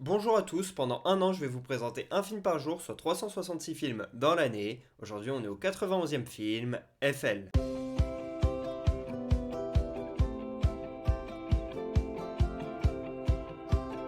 Bonjour à tous, pendant un an je vais vous présenter un film par jour, soit 366 films dans l'année. Aujourd'hui on est au 91e film, FL.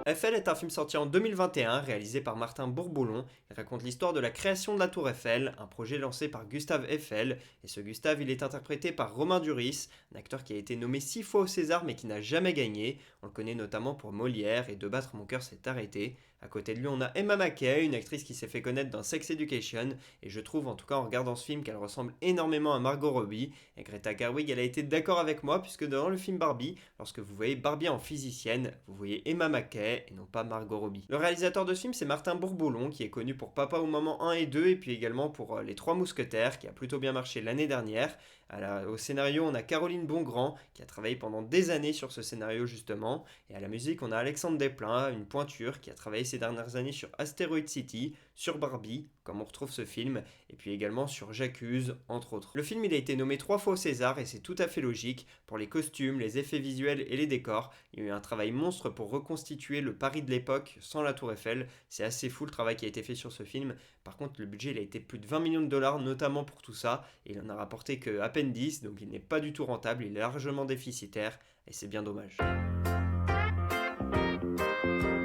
Eiffel est un film sorti en 2021, réalisé par Martin Bourboulon. Il raconte l'histoire de la création de la Tour Eiffel, un projet lancé par Gustave Eiffel. Et ce Gustave, il est interprété par Romain Duris, un acteur qui a été nommé 6 fois au César mais qui n'a jamais gagné. On le connaît notamment pour Molière et De battre mon cœur s'est arrêté. À côté de lui, on a Emma Mackey, une actrice qui s'est fait connaître dans Sex Education. Et je trouve, en tout cas en regardant ce film, qu'elle ressemble énormément à Margot Robbie. Et Greta Gerwig, elle a été d'accord avec moi, puisque dans le film Barbie, lorsque vous voyez Barbie en physicienne, vous voyez Emma Mackey et non pas Margot Robbie. Le réalisateur de ce film, c'est Martin Bourboulon, qui est connu pour Papa ou Maman 1 et 2, et puis également pour Les Trois Mousquetaires, qui a plutôt bien marché l'année dernière. Au scénario, on a Caroline Bongrand, qui a travaillé pendant des années sur ce scénario justement. Et à la musique, on a Alexandre Desplein, une pointure, qui a travaillé ces dernières années sur Asteroid City, sur Barbie, comme on retrouve ce film, et puis également sur J'accuse, entre autres. Le film, il a été nommé 3 fois au César, et c'est tout à fait logique. Pour les costumes, les effets visuels et les décors, il y a eu un travail monstre pour reconstituer le Paris de l'époque sans la Tour Eiffel. C'est assez fou le travail qui a été fait sur ce film. Par contre, le budget, il a été plus de 20 millions de dollars, notamment pour tout ça, et il en a rapporté que à peine 10, donc il n'est pas du tout rentable, il est largement déficitaire, et c'est bien dommage.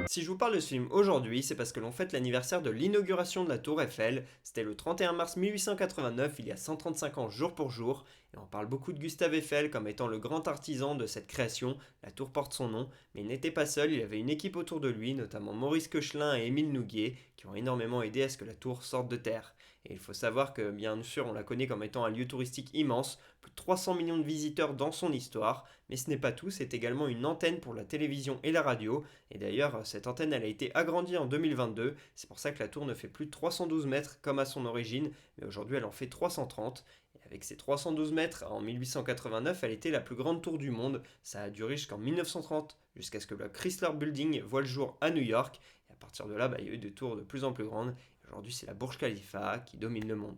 Si je vous parle de ce film aujourd'hui, c'est parce que l'on fête l'anniversaire de l'inauguration de la Tour Eiffel. C'était le 31 mars 1889, il y a 135 ans jour pour jour. Et on parle beaucoup de Gustave Eiffel comme étant le grand artisan de cette création. La tour porte son nom, mais il n'était pas seul, il avait une équipe autour de lui, notamment Maurice Koechlin et Émile Nouguier, qui ont énormément aidé à ce que la tour sorte de terre. Et il faut savoir que, bien sûr, on la connaît comme étant un lieu touristique immense, plus de 300 millions de visiteurs dans son histoire, mais ce n'est pas tout, c'est également une antenne pour la télévision et la radio. Et d'ailleurs, cette antenne, elle a été agrandie en 2022, c'est pour ça que la tour ne fait plus de 312 mètres comme à son origine, mais aujourd'hui elle en fait 330. Et avec ses 312 mètres, en 1889, elle était la plus grande tour du monde. Ça a duré jusqu'en 1930, jusqu'à ce que le Chrysler Building voit le jour à New York. Et à partir de là, il y a eu des tours de plus en plus grandes. Aujourd'hui, c'est la Burj Khalifa qui domine le monde.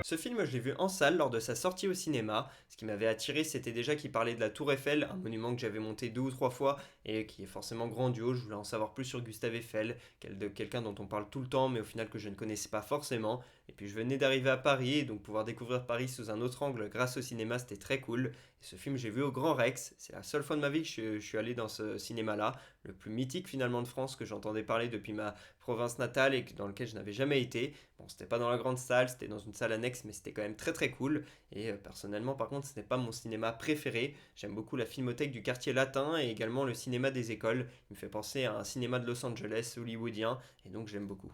Ce film, je l'ai vu en salle lors de sa sortie au cinéma. Ce qui m'avait attiré, c'était déjà qu'il parlait de la Tour Eiffel, un monument que j'avais monté 2 ou 3 fois et qui est forcément grandiose. Je voulais en savoir plus sur Gustave Eiffel, de quelqu'un dont on parle tout le temps, mais au final que je ne connaissais pas forcément. Et puis je venais d'arriver à Paris, et donc pouvoir découvrir Paris sous un autre angle grâce au cinéma, c'était très cool. Et ce film, j'ai vu au Grand Rex. C'est la seule fois de ma vie que je suis allé dans ce cinéma-là, le plus mythique finalement de France, que j'entendais parler depuis ma province natale et dans lequel je n'avais jamais été. Bon, c'était pas dans la grande salle, c'était dans une salle annexe, mais c'était quand même très très cool. Et personnellement, par contre, ce n'est pas mon cinéma préféré. J'aime beaucoup la Filmothèque du quartier latin et également le cinéma des écoles. Il me fait penser à un cinéma de Los Angeles hollywoodien, et donc j'aime beaucoup.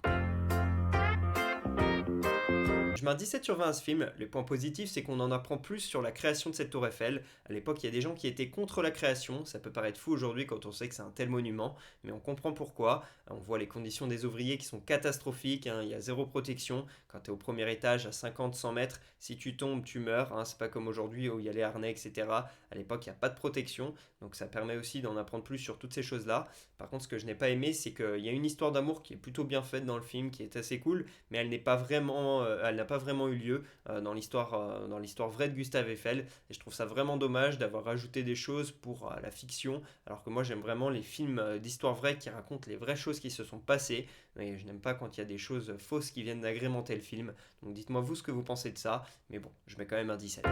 Je mets un 17 sur 20 à ce film. Le point positif, c'est qu'on en apprend plus sur la création de cette tour Eiffel. À l'époque, il y a des gens qui étaient contre la création. Ça peut paraître fou aujourd'hui quand on sait que c'est un tel monument, mais on comprend pourquoi. On voit les conditions des ouvriers qui sont catastrophiques, hein. Il y a zéro protection. Quand tu es au premier étage à 50-100 mètres, si tu tombes, tu meurs, hein. C'est pas comme aujourd'hui où il y a les harnais, etc. À l'époque, il n'y a pas de protection. Donc ça permet aussi d'en apprendre plus sur toutes ces choses-là. Par contre, ce que je n'ai pas aimé, c'est qu'il y a une histoire d'amour qui est plutôt bien faite dans le film, qui est assez cool, mais elle n'est pas vraiment, elle n'a pas vraiment eu lieu dans l'histoire vraie de Gustave Eiffel. Et je trouve ça vraiment dommage d'avoir rajouté des choses pour la fiction, alors que moi j'aime vraiment les films d'histoire vraie qui racontent les vraies choses qui se sont passées. Et je n'aime pas quand il y a des choses fausses qui viennent d'agrémenter le film. Donc dites-moi vous ce que vous pensez de ça. Mais bon, je mets quand même un 17.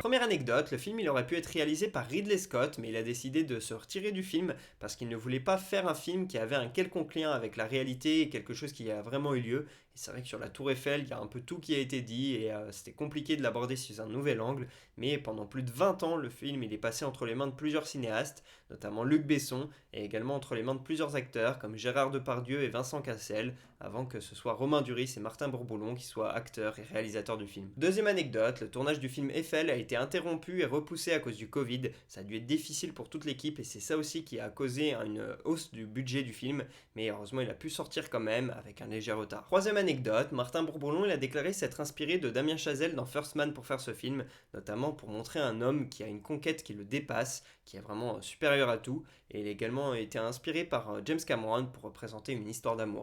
Première anecdote, le film il aurait pu être réalisé par Ridley Scott, mais il a décidé de se retirer du film parce qu'il ne voulait pas faire un film qui avait un quelconque lien avec la réalité et quelque chose qui a vraiment eu lieu. Et c'est vrai que sur la Tour Eiffel, il y a un peu tout qui a été dit et c'était compliqué de l'aborder sous un nouvel angle, mais pendant plus de 20 ans, le film il est passé entre les mains de plusieurs cinéastes, notamment Luc Besson, et également entre les mains de plusieurs acteurs comme Gérard Depardieu et Vincent Cassel, avant que ce soit Romain Duris et Martin Bourboulon qui soient acteurs et réalisateurs du film. Deuxième anecdote, le tournage du film Eiffel a été interrompu et repoussé à cause du Covid. Ça a dû être difficile pour toute l'équipe et c'est ça aussi qui a causé une hausse du budget du film, mais heureusement il a pu sortir quand même avec un léger retard. Troisième anecdote, Martin Bourboulon il a déclaré s'être inspiré de Damien Chazelle dans First Man pour faire ce film, notamment pour montrer un homme qui a une conquête qui le dépasse, qui est vraiment supérieur à tout, et il a également été inspiré par James Cameron pour représenter une histoire d'amour.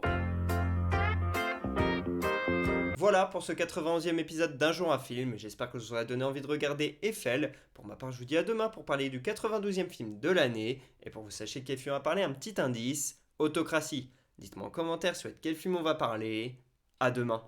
Voilà pour ce 91e épisode d'Un jour un film, j'espère que je vous aura donné envie de regarder Eiffel. Pour ma part, je vous dis à demain pour parler du 92e film de l'année, et pour que vous sachiez quel film on va parler, un petit indice, Autocratie. Dites-moi en commentaire sur quel film on va parler. À demain.